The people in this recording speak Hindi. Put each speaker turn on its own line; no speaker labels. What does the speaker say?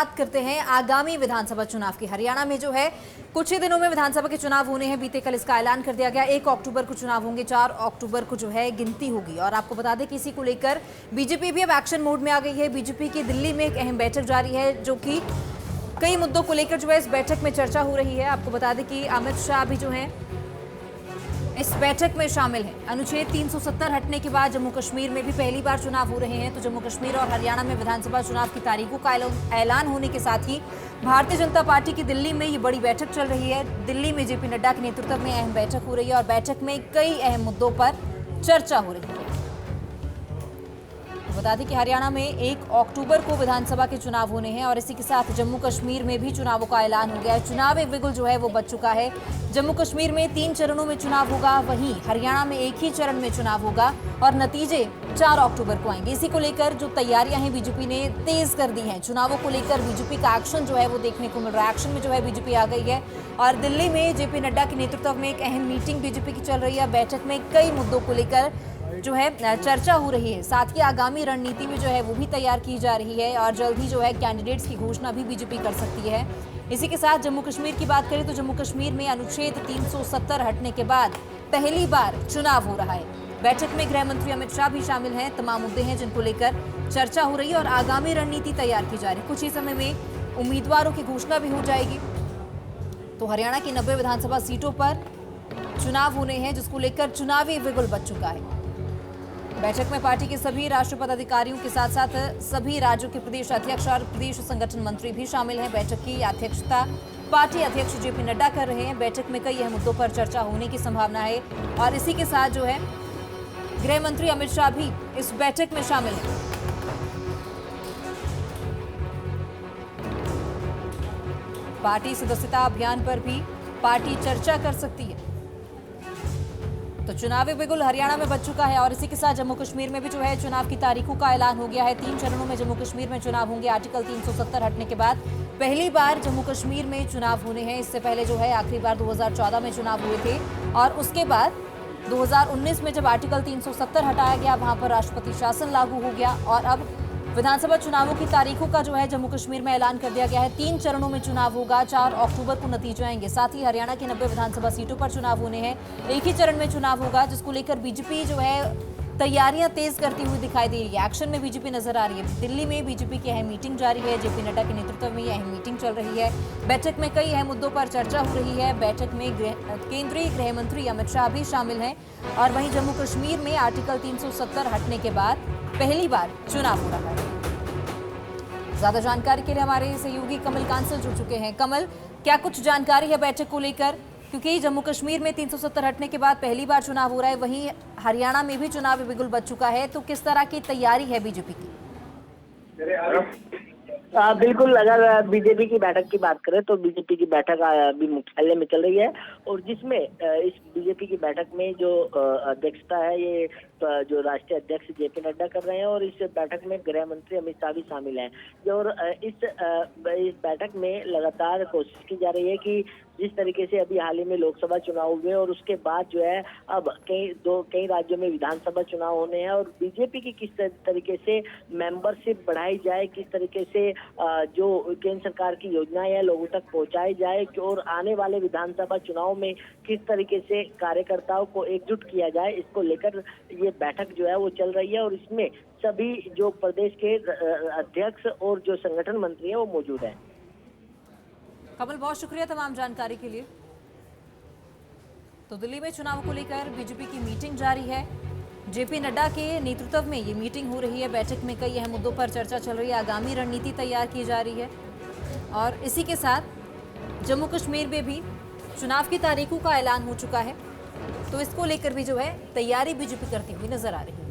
बात करते हैं आगामी विधानसभा चुनाव की। हरियाणा में जो है कुछ ही दिनों में विधानसभा के चुनाव होने हैं। बीते कल इसका ऐलान कर दिया गया। 1 अक्टूबर को चुनाव होंगे, 4 अक्टूबर को जो है गिनती होगी। और आपको बता दें कि इसी को लेकर बीजेपी भी अब एक्शन मोड में आ गई है। बीजेपी की दिल्ली में एक अहम बैठक जारी है, जो कि कई मुद्दों को लेकर जो है इस बैठक में चर्चा हो रही है। आपको बता दें कि अमित शाह भी जो है इस बैठक में शामिल हैं। अनुच्छेद 370 हटने के बाद जम्मू कश्मीर में भी पहली बार चुनाव हो रहे हैं। तो जम्मू कश्मीर और हरियाणा में विधानसभा चुनाव की तारीखों का ऐलान होने के साथ ही भारतीय जनता पार्टी की दिल्ली में ये बड़ी बैठक चल रही है। दिल्ली में जेपी नड्डा के नेतृत्व में अहम बैठक हो रही है और बैठक में कई अहम मुद्दों पर चर्चा हो रही है। तो बता दें कि हरियाणा में 1 अक्टूबर को विधानसभा के चुनाव होने हैं और इसी के साथ जम्मू कश्मीर में भी चुनावों का ऐलान हो गया है। चुनाव एक बिगुल जो है वो बच चुका है। जम्मू कश्मीर में 3 चरणों में चुनाव होगा, वहीं हरियाणा में एक ही चरण में चुनाव होगा और नतीजे 4 अक्टूबर को आएंगे। इसी को लेकर जो तैयारियां हैं बीजेपी ने तेज कर दी हैं। चुनावों को लेकर बीजेपी का एक्शन जो है वो देखने को मिल रहा है। एक्शन में जो है बीजेपी आ गई है और दिल्ली में जेपी नड्डा के नेतृत्व में एक अहम मीटिंग बीजेपी की चल रही है। बैठक में कई मुद्दों को लेकर जो है चर्चा हो रही है। साथ ही आगामी रणनीति में जो है वो भी तैयार की जा रही है और जल्द ही जो है कैंडिडेट्स की घोषणा भी बीजेपी कर सकती है। इसी के साथ जम्मू कश्मीर की बात करें तो जम्मू कश्मीर में अनुच्छेद 370 हटने के बाद पहली बार चुनाव हो रहा है। बैठक में गृह मंत्री अमित शाह भी शामिल हैं। तमाम मुद्दे हैं जिनको लेकर चर्चा हो रही है और आगामी रणनीति तैयार की जा रही है। कुछ ही समय में उम्मीदवारों की घोषणा भी हो जाएगी। तो हरियाणा की 90 विधानसभा सीटों पर चुनाव होने हैं, जिसको लेकर चुनावी बिगुल बच चुका है। बैठक में पार्टी के सभी राष्ट्रीय पदाधिकारियों के साथ साथ सभी राज्यों के प्रदेश अध्यक्ष और प्रदेश संगठन मंत्री भी शामिल हैं। बैठक की अध्यक्षता पार्टी अध्यक्ष जेपी नड्डा कर रहे हैं। बैठक में कई अहम मुद्दों पर चर्चा होने की संभावना है और इसी के साथ जो है गृह मंत्री अमित शाह भी इस बैठक में शामिल हैं। पार्टी सदस्यता अभियान पर भी पार्टी चर्चा कर सकती है। तो चुनावी बिगुल हरियाणा में बच चुका है और इसी के साथ जम्मू कश्मीर में भी जो है चुनाव की तारीखों का ऐलान हो गया है। 3 चरणों में जम्मू कश्मीर में चुनाव होंगे। आर्टिकल 370 हटने के बाद पहली बार जम्मू कश्मीर में चुनाव होने हैं। इससे पहले जो है आखिरी बार 2014 में चुनाव हुए थे और उसके बाद 2019 में जब आर्टिकल 370 हटाया गया, वहां पर राष्ट्रपति शासन लागू हो गया और अब विधानसभा चुनावों की तारीखों का जो है जम्मू कश्मीर में ऐलान कर दिया गया है। 3 चरणों में चुनाव होगा, 4 अक्टूबर को नतीजे आएंगे। साथ ही हरियाणा की 90 विधानसभा सीटों पर चुनाव होने हैं। एक ही चरण में चुनाव होगा, जिसको लेकर बीजेपी जो है तैयारियां तेज करती हुई दिखाई दे रही है। एक्शन में बीजेपी नजर आ रही है। दिल्ली में बीजेपी की अहम मीटिंग जारी है। जेपी नड्डा के नेतृत्व में यह अहम मीटिंग चल रही है। बैठक में कई अहम मुद्दों पर चर्चा हो रही है। बैठक में केंद्रीय गृह मंत्री अमित शाह भी शामिल हैं और वहीं जम्मू कश्मीर में आर्टिकल 370 हटने के बाद पहली बार चुनाव हो रहा है। ज्यादा जानकारी के लिए हमारे सहयोगी कमल कांसल जुड़ चुके हैं। कमल, क्या कुछ जानकारी है बैठक को लेकर, क्योंकि जम्मू कश्मीर में 370 हटने के बाद पहली बार चुनाव हो रहा है, वहीं हरियाणा में भी चुनावी बिगुल बच चुका है, तो किस तरह की तैयारी है बीजेपी की?
बिल्कुल, अगर बीजेपी की बैठक की बात करें तो बीजेपी की बैठक अभी मुख्यालय में चल रही है और जिसमें इस बीजेपी की बैठक में जो अध्यक्षता है ये जो राष्ट्रीय अध्यक्ष जेपी नड्डा कर रहे हैं और इस बैठक में गृह मंत्री अमित शाह भी शामिल हैं। और इस बैठक में लगातार कोशिश की जा रही है कि जिस तरीके से अभी हाल ही में लोकसभा चुनाव हुए और उसके बाद जो है अब कई राज्यों में विधानसभा चुनाव होने हैं और बीजेपी की किस तरीके से मेंबरशिप बढ़ाई जाए, किस तरीके से जो केंद्र सरकार की योजनाएं हैं लोगों तक पहुंचाई जाए और आने वाले विधानसभा चुनाव में किस तरीके से कार्यकर्ताओं को एकजुट किया जाए, इसको लेकर ये बैठक जो है वो चल रही है और इसमें सभी जो प्रदेश के अध्यक्ष और जो संगठन मंत्री हैं वो मौजूद हैं।
कमल, बहुत शुक्रिया तमाम जानकारी के लिए। तो दिल्ली में चुनाव को लेकर बीजेपी की मीटिंग जारी है। जेपी नड्डा के नेतृत्व में ये मीटिंग हो रही है। बैठक में कई अहम मुद्दों पर चर्चा चल रही है। आगामी रणनीति तैयार की जा रही है और इसी के साथ जम्मू कश्मीर में भी चुनाव की तारीखों का ऐलान हो चुका है। तो इसको लेकर भी जो है तैयारी बीजेपी करती हुई नजर आ रही है।